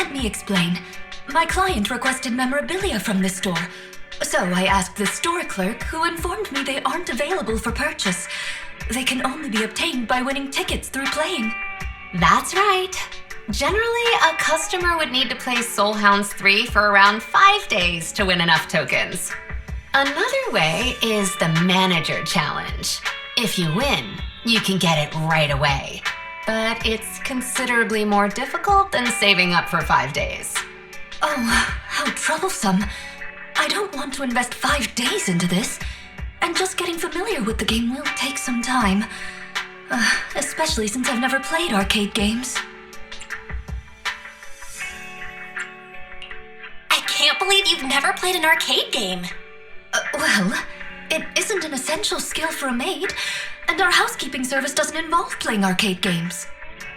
Let me explain. My client requested memorabilia from the store. So I asked the store clerk, who informed me they aren't available for purchase. They can only be obtained by winning tickets through playing. That's right. Generally, a customer would need to play Soul Hounds 3 for around 5 days to win enough tokens. Another way is the Manager Challenge. If you win, you can get it right away. But it's considerably more difficult than saving up for 5 days. Oh, how troublesome. I don't want to invest 5 days into this. And just getting familiar with the game will take some time. Especially since I've never played arcade games. I can't believe you've never played an arcade game. Well, it isn't an essential skill for a maid, and our housekeeping service doesn't involve playing arcade games.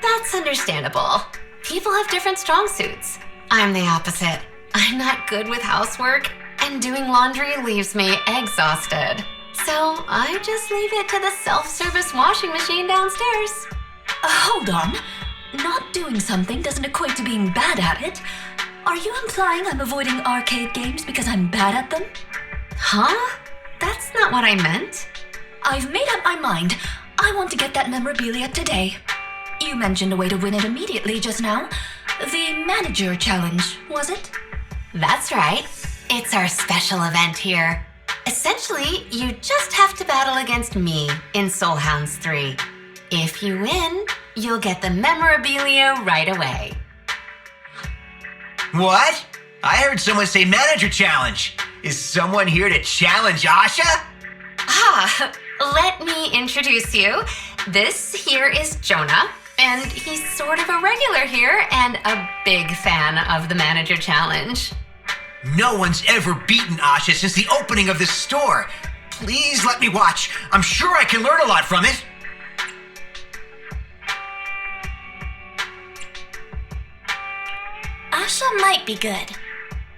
That's understandable. People have different strong suits. I'm the opposite. I'm not good with housework, and doing laundry leaves me exhausted. So I just leave it to the self-service washing machine downstairs. Hold on. Not doing something doesn't equate to being bad at it. Are you implying I'm avoiding arcade games because I'm bad at them? Huh? That's not what I meant. I've made up my mind. I want to get that memorabilia today. You mentioned a way to win it immediately just now. The Manager Challenge, was it? That's right. It's our special event here. Essentially, you just have to battle against me in Soul Hounds 3. If you win, you'll get the memorabilia right away. What? I heard someone say Manager Challenge. Is someone here to challenge Asha? Let me introduce you. This here is Jonah, and he's sort of a regular here and a big fan of the Manager Challenge. No one's ever beaten Asha since the opening of this store. Please let me watch. I'm sure I can learn a lot from it. Asha might be good,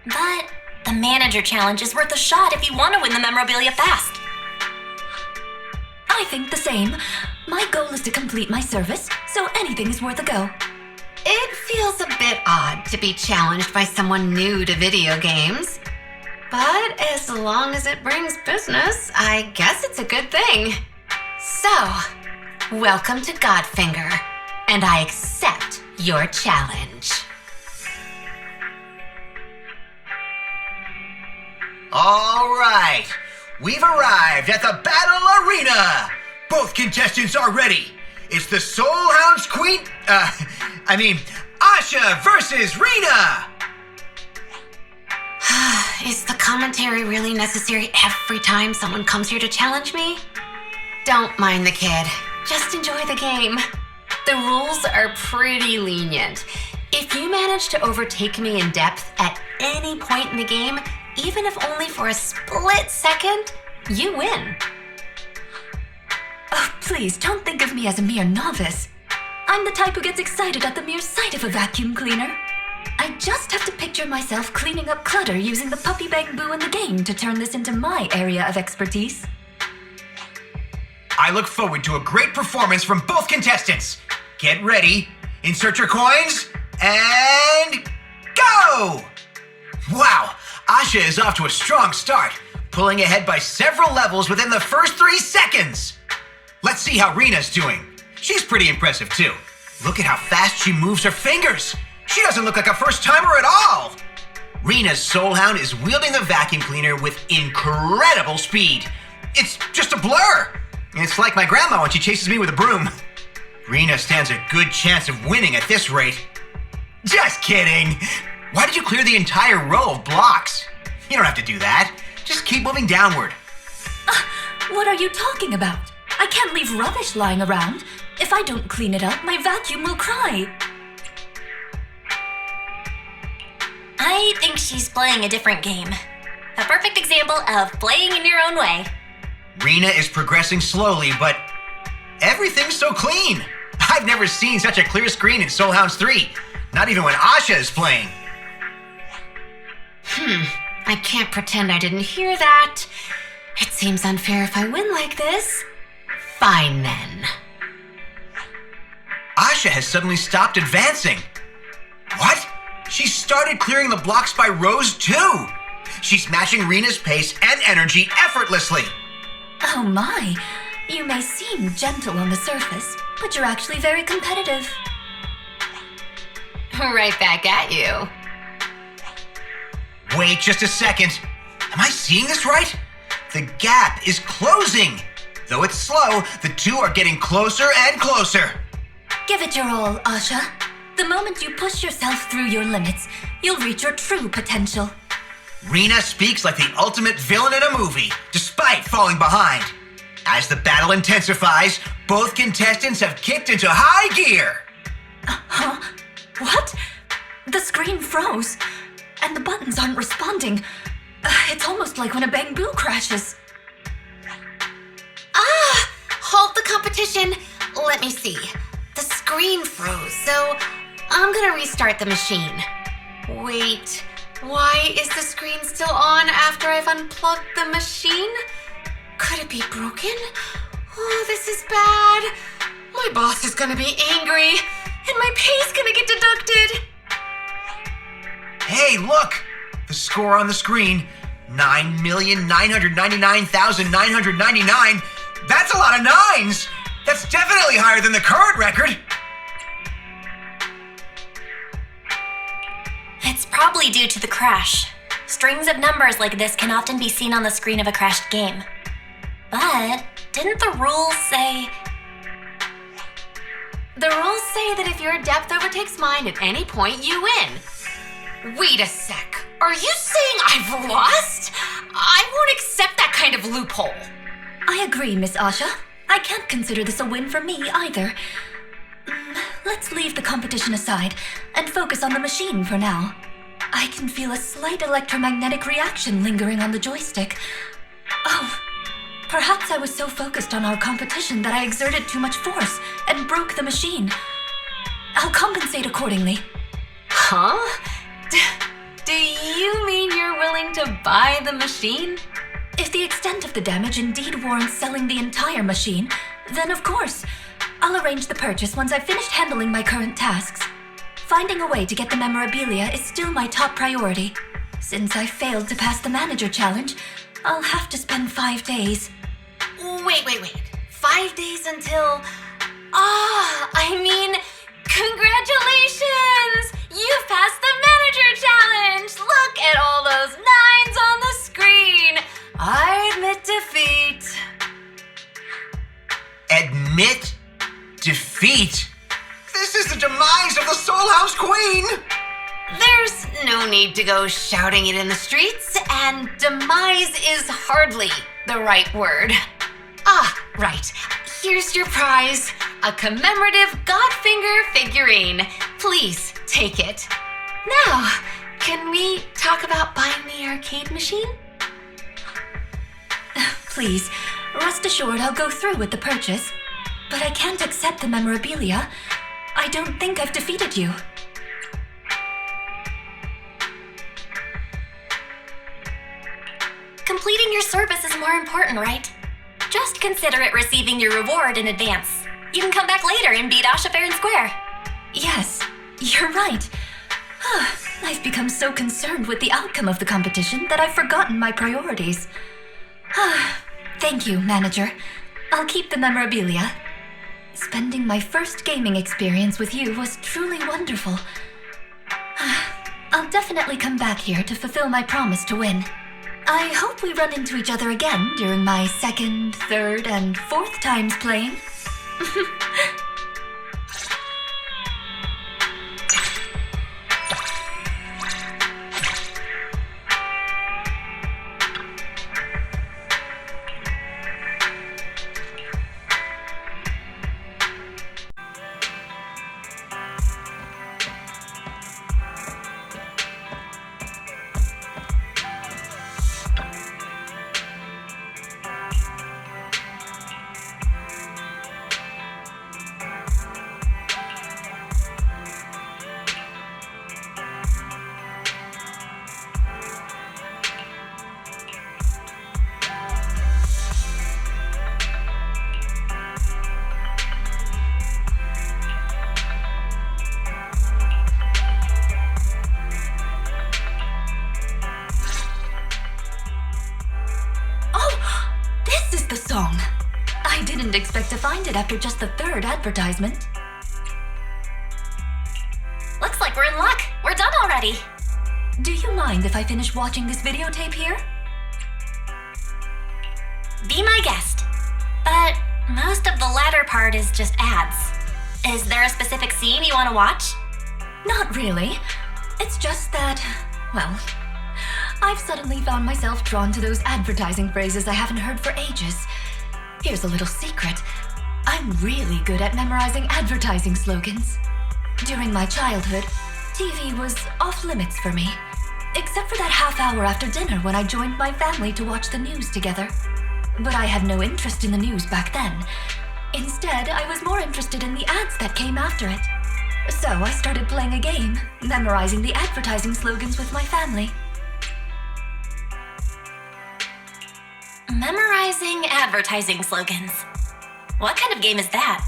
but the Manager Challenge is worth a shot if you want to win the memorabilia fast. I think the same. My goal is to complete my service, so anything is worth a go. It feels a bit odd to be challenged by someone new to video games. But as long as it brings business, I guess it's a good thing. So, welcome to Godfinger, and I accept your challenge. All right, we've arrived at the Battle Arena. Both contestants are ready. It's the Soul Hounds Queen, Asha versus Rina. Is the commentary really necessary every time someone comes here to challenge me? Don't mind the kid. Just enjoy the game. The rules are pretty lenient. If you manage to overtake me in depth at any point in the game, even if only for a split second, you win. Oh, please, don't think of me as a mere novice. I'm the type who gets excited at the mere sight of a vacuum cleaner. I just have to picture myself cleaning up clutter using the puppy bamboo in the game to turn this into my area of expertise. I look forward to a great performance from both contestants. Get ready, insert your coins, and go! Wow, Asha is off to a strong start, pulling ahead by several levels within the first 3 seconds. Let's see how Rina's doing. She's pretty impressive too. Look at how fast she moves her fingers. She doesn't look like a first-timer at all. Rina's Soul Hound is wielding the vacuum cleaner with incredible speed. It's just a blur. It's like my grandma when she chases me with a broom. Rina stands a good chance of winning at this rate. Just kidding. Why did you clear the entire row of blocks? You don't have to do that. Just keep moving downward. What are you talking about? I can't leave rubbish lying around. If I don't clean it up, my vacuum will cry. I think she's playing a different game. A perfect example of playing in your own way. Rina is progressing slowly, but everything's so clean. I've never seen such a clear screen in Soul Hounds 3. Not even when Asha is playing. I can't pretend I didn't hear that. It seems unfair if I win like this. Fine then. Asha has suddenly stopped advancing. What? She started clearing the blocks by rows too. She's matching Rina's pace and energy effortlessly. Oh my, you may seem gentle on the surface, but you're actually very competitive. Right back at you. Wait just a second. Am I seeing this right? The gap is closing. Though it's slow, the two are getting closer and closer. Give it your all, Asha. The moment you push yourself through your limits, you'll reach your true potential. Rina speaks like the ultimate villain in a movie, despite falling behind. As the battle intensifies, both contestants have kicked into high gear. Huh? What? The screen froze, and the buttons aren't responding. It's almost like when a bamboo crashes. Halt the competition. Let me see. The screen froze, so I'm gonna restart the machine. Wait, why is the screen still on after I've unplugged the machine? Could it be broken? Oh, this is bad. My boss is gonna be angry, and my pay's gonna get deducted. Hey, look! The score on the screen, 9,999,999. That's a lot of nines! That's definitely higher than the current record! It's probably due to the crash. Strings of numbers like this can often be seen on the screen of a crashed game. But didn't the rules say... The rules say that if your depth overtakes mine at any point, you win. Wait a sec. Are you saying I've lost? I won't accept that kind of loophole. I agree, Miss Asha. I can't consider this a win for me either. Let's leave the competition aside and focus on the machine for now. I can feel a slight electromagnetic reaction lingering on the joystick. Oh, perhaps I was so focused on our competition that I exerted too much force and broke the machine. I'll compensate accordingly. Huh? Do you mean you're willing to buy the machine? If the extent of the damage indeed warrants selling the entire machine, then of course, I'll arrange the purchase once I've finished handling my current tasks. Finding a way to get the memorabilia is still my top priority. Since I failed to pass the manager challenge, I'll have to spend 5 days. Wait. 5 days until... congratulations! You've passed the manager challenge! Look at all those 9s on the screen! I admit defeat. Admit defeat? This is the demise of the Soul House Queen! There's no need to go shouting it in the streets, and demise is hardly the right word. Right. Here's your prize, a commemorative Godfinger figurine. Please take it. Now, can we talk about buying the arcade machine? Please, rest assured I'll go through with the purchase. But I can't accept the memorabilia. I don't think I've defeated you. Completing your service is more important, right? Just consider it receiving your reward in advance. You can come back later and beat Asha fair and square. Yes, you're right. I've become so concerned with the outcome of the competition that I've forgotten my priorities. Thank you, manager. I'll keep the memorabilia. Spending my first gaming experience with you was truly wonderful. I'll definitely come back here to fulfill my promise to win. I hope we run into each other again during my second, third, and fourth times playing. expect to find it after just the third advertisement. Looks like we're in luck. We're done already. Do you mind if I finish watching this videotape here? Be my guest. But most of the latter part is just ads. Is there a specific scene you want to watch? Not really. It's just that, well, I've suddenly found myself drawn to those advertising phrases I haven't heard for ages. Here's a little secret. I'm really good at memorizing advertising slogans. During my childhood, TV was off limits for me, except for that half hour after dinner when I joined my family to watch the news together. But I had no interest in the news back then. Instead, I was more interested in the ads that came after it. So I started playing a game, memorizing the advertising slogans with my family. Memorizing advertising slogans. What kind of game is that?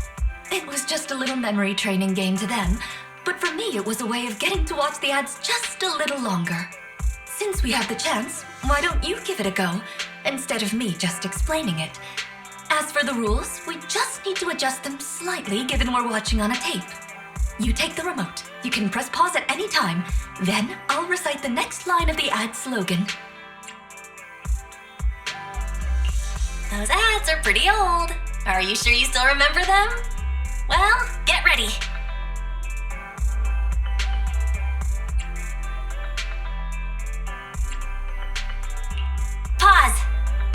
It was just a little memory training game to them, but for me it was a way of getting to watch the ads just a little longer. Since we have the chance, why don't you give it a go, instead of me just explaining it? As for the rules, we just need to adjust them slightly given we're watching on a tape. You take the remote. You can press pause at any time. Then I'll recite the next line of the ad slogan. Those ads are pretty old. Are you sure you still remember them? Well, get ready. Pause.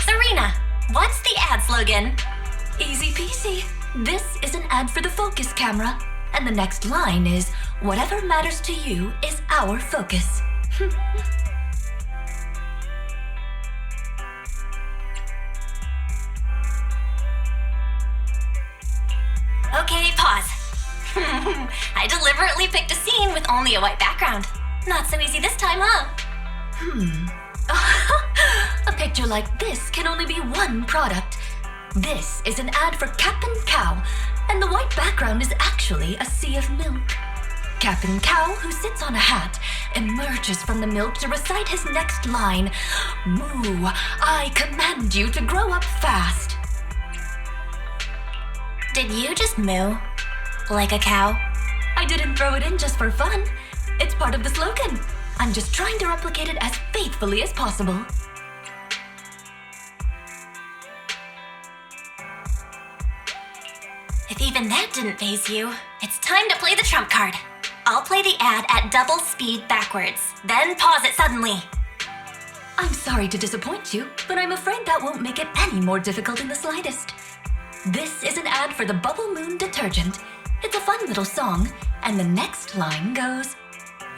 Rina, what's the ad slogan? Easy peasy. This is an ad for the focus camera. And the next line is, whatever matters to you is our focus. Okay, pause. I deliberately picked a scene with only a white background. Not so easy this time, huh? A picture like this can only be one product. This is an ad for Cap'n Cow, and the white background is actually a sea of milk. Cap'n Cow, who sits on a hat, emerges from the milk to recite his next line. Moo, I command you to grow up fast. Did you just moo? Like a cow? I didn't throw it in just for fun. It's part of the slogan. I'm just trying to replicate it as faithfully as possible. If even that didn't faze you, it's time to play the trump card. I'll play the ad at double speed backwards, then pause it suddenly. I'm sorry to disappoint you, but I'm afraid that won't make it any more difficult in the slightest. This is an ad for the Bubble Moon detergent. It's a fun little song, and the next line goes,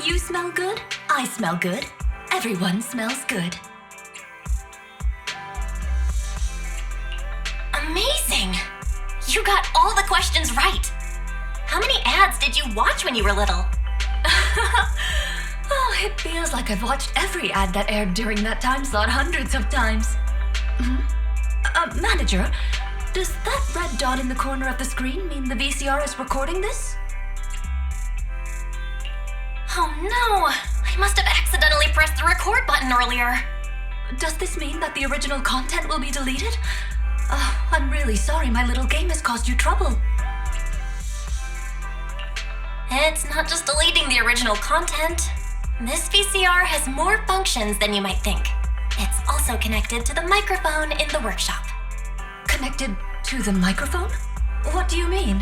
you smell good, I smell good, everyone smells good. Amazing! You got all the questions right. How many ads did you watch when you were little? Oh, it feels like I've watched every ad that aired during that time slot hundreds of times. Manager, does that red dot in the corner of the screen mean the VCR is recording this? Oh no! I must have accidentally pressed the record button earlier. Does this mean that the original content will be deleted? Oh, I'm really sorry my little game has caused you trouble. It's not just deleting the original content. This VCR has more functions than you might think. It's also connected to the microphone in the workshop. Connected to the microphone? What do you mean?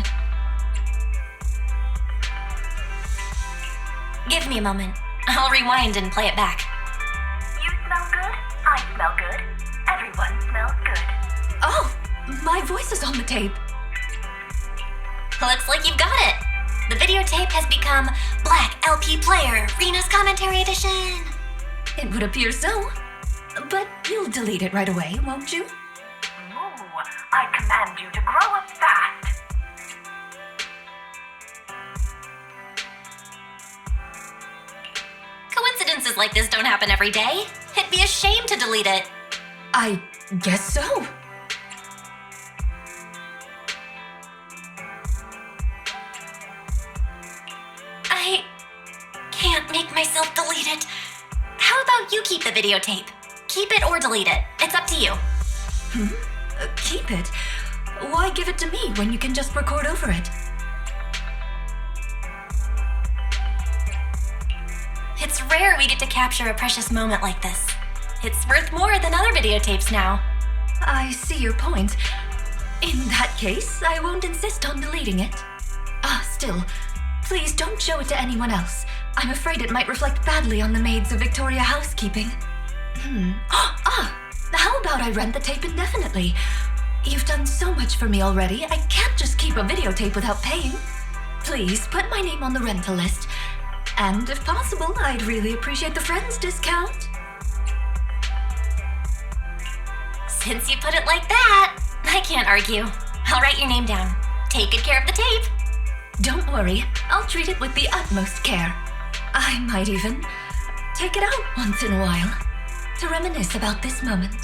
Give me a moment. I'll rewind and play it back. You smell good, I smell good, everyone smells good. Oh, my voice is on the tape. Looks like you've got it. The videotape has become Black LP Player, Rina's Commentary Edition. It would appear so. But you'll delete it right away, won't you? Moo, I command you to grow up fast. Coincidences like this don't happen every day. It'd be a shame to delete it. I guess so. I can't make myself delete it. How about you keep the videotape? Keep it or delete it. It's up to you. Keep it? Why give it to me when you can just record over it? It's rare we get to capture a precious moment like this. It's worth more than other videotapes now. I see your point. In that case, I won't insist on deleting it. Still, please don't show it to anyone else. I'm afraid it might reflect badly on the maids of Victoria housekeeping. How about I rent the tape indefinitely? You've done so much for me already, I can't just keep a videotape without paying. Please put my name on the rental list. And if possible, I'd really appreciate the Friends discount. Since you put it like that, I can't argue. I'll write your name down. Take good care of the tape. Don't worry, I'll treat it with the utmost care. I might even take it out once in a while to reminisce about this moment.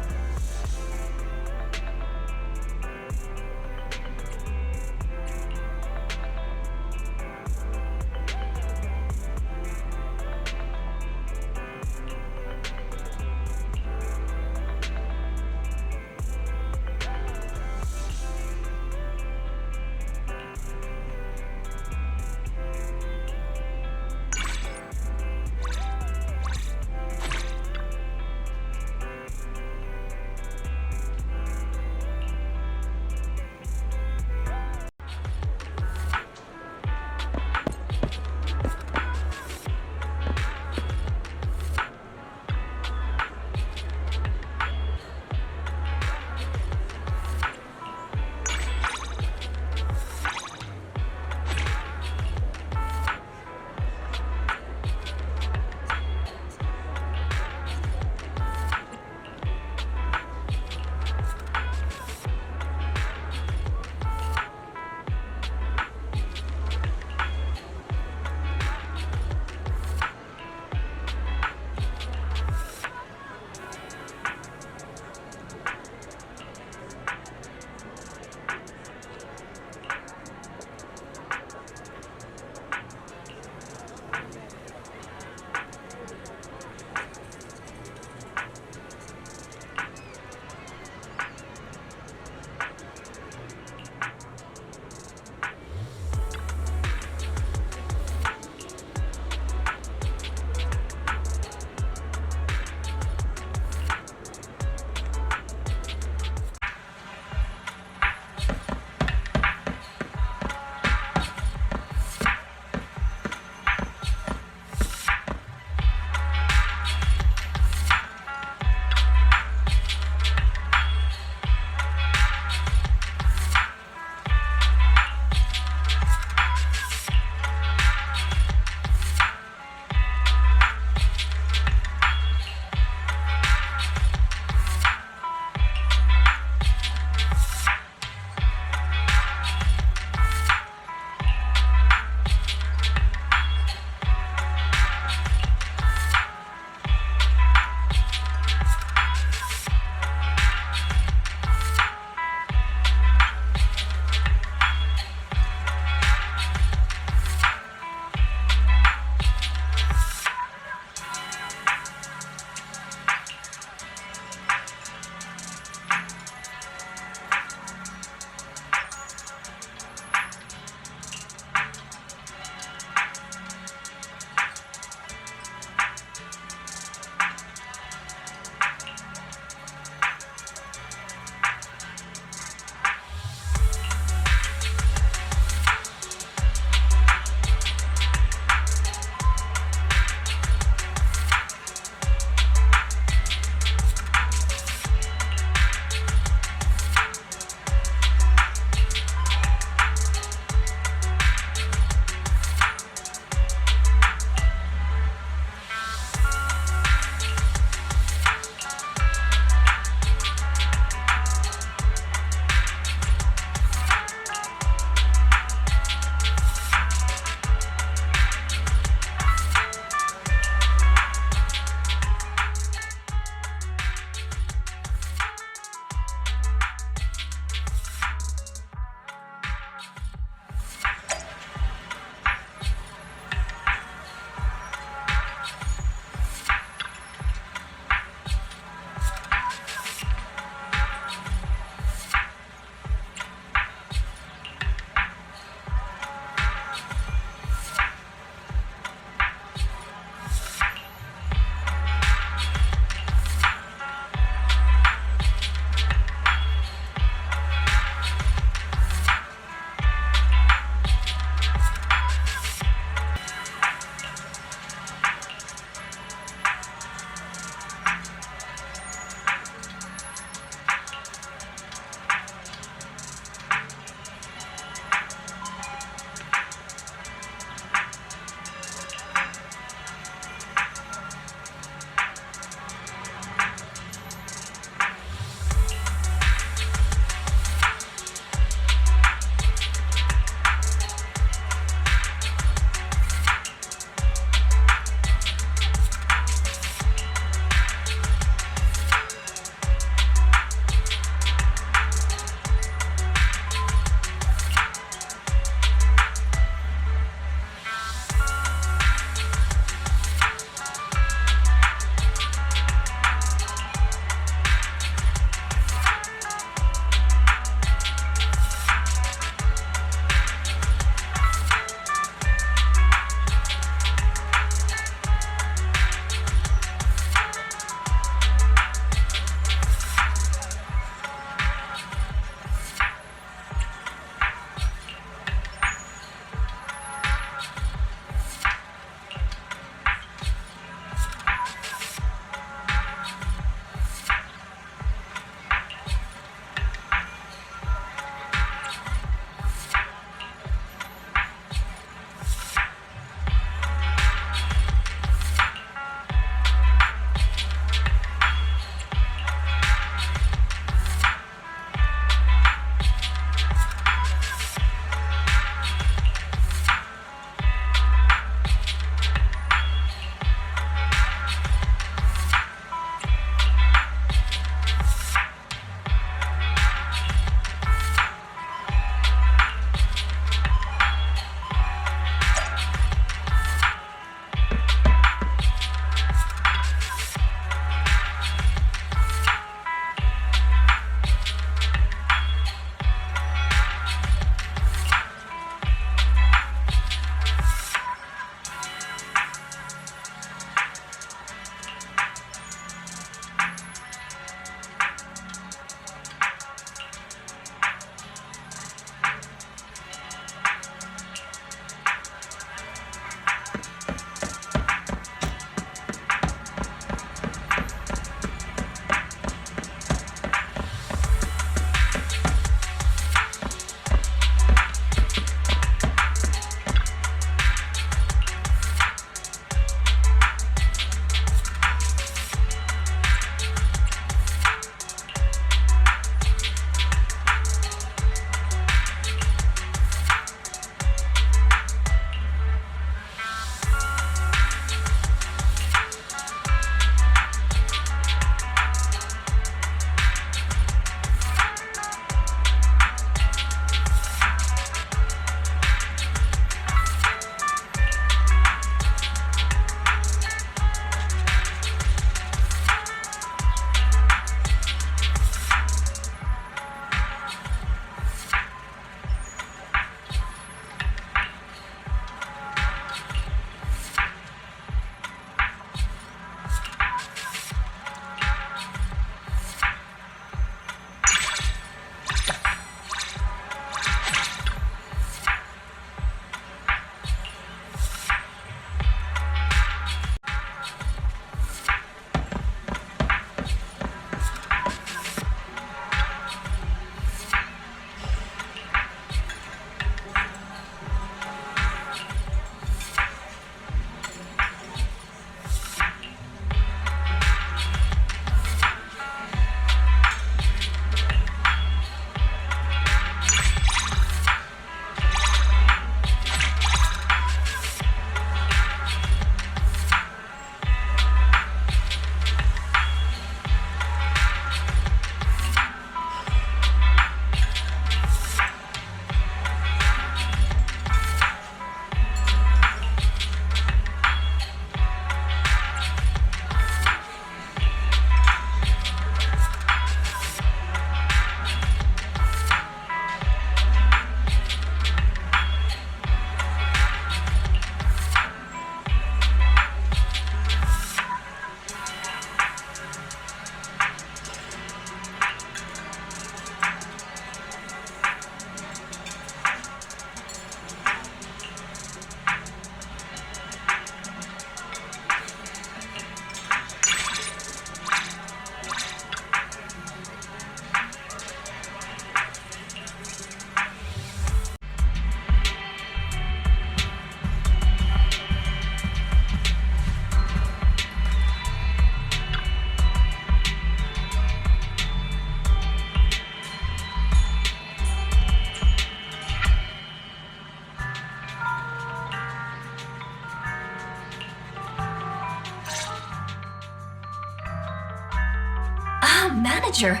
manager.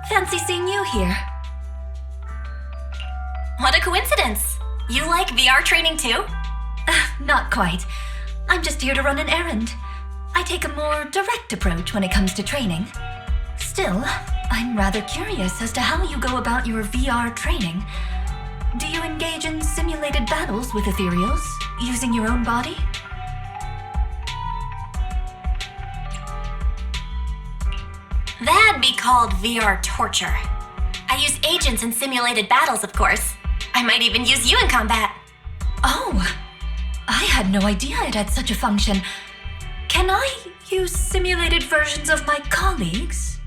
Fancy seeing you here. What a coincidence. You like VR training too? Not quite. I'm just here to run an errand. I take a more direct approach when it comes to training. Still, I'm rather curious as to how you go about your VR training. Do you engage in simulated battles with ethereals, using your own body? That'd be called VR torture. I use agents in simulated battles, of course. I might even use you in combat. Oh, I had no idea it had such a function. Can I use simulated versions of my colleagues?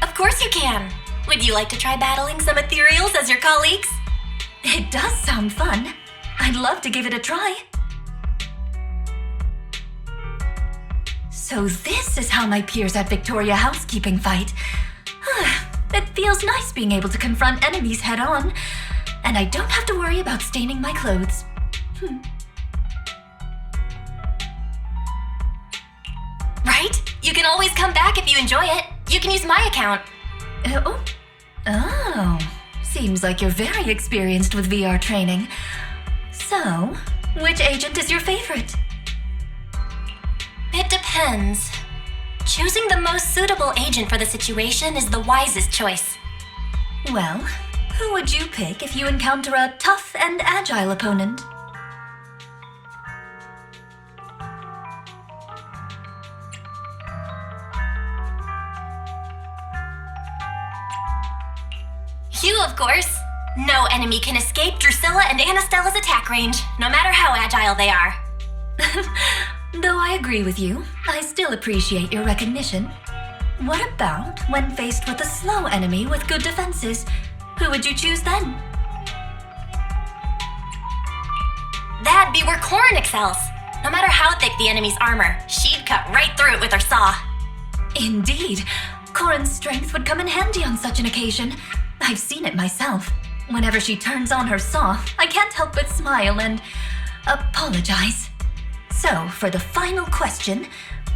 Of course you can. Would you like to try battling some ethereals as your colleagues? It does sound fun. I'd love to give it a try. So this is how my peers at Victoria Housekeeping fight. It feels nice being able to confront enemies head-on, and I don't have to worry about staining my clothes. Right? You can always come back if you enjoy it. You can use my account. Oh, seems like you're very experienced with VR training. So, which agent is your favorite? It depends. Choosing the most suitable agent for the situation is the wisest choice. Well, who would you pick if you encounter a tough and agile opponent? You, of course. No enemy can escape Drusilla and Anastella's attack range, no matter how agile they are. Though I agree with you, I still appreciate your recognition. What about when faced with a slow enemy with good defenses? Who would you choose then? That'd be where Corin excels. No matter how thick the enemy's armor, she'd cut right through it with her saw. Indeed, Corin's strength would come in handy on such an occasion. I've seen it myself. Whenever she turns on her saw, I can't help but smile and apologize. So, for the final question,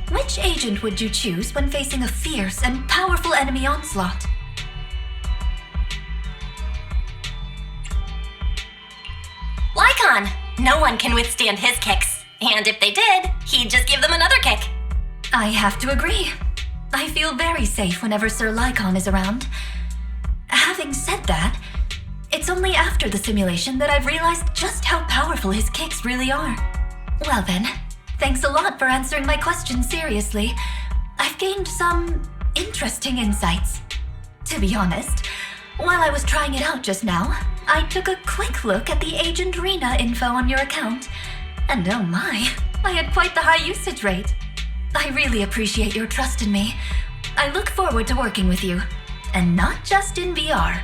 which agent would you choose when facing a fierce and powerful enemy onslaught? Lycon! No one can withstand his kicks. And if they did, he'd just give them another kick. I have to agree. I feel very safe whenever Sir Lycon is around. Having said that, it's only after the simulation that I've realized just how powerful his kicks really are. Well then, thanks a lot for answering my questions seriously. I've gained some interesting insights. To be honest, while I was trying it out just now, I took a quick look at the Agent Rina info on your account, and oh my, I had quite the high usage rate. I really appreciate your trust in me. I look forward to working with you, and not just in VR.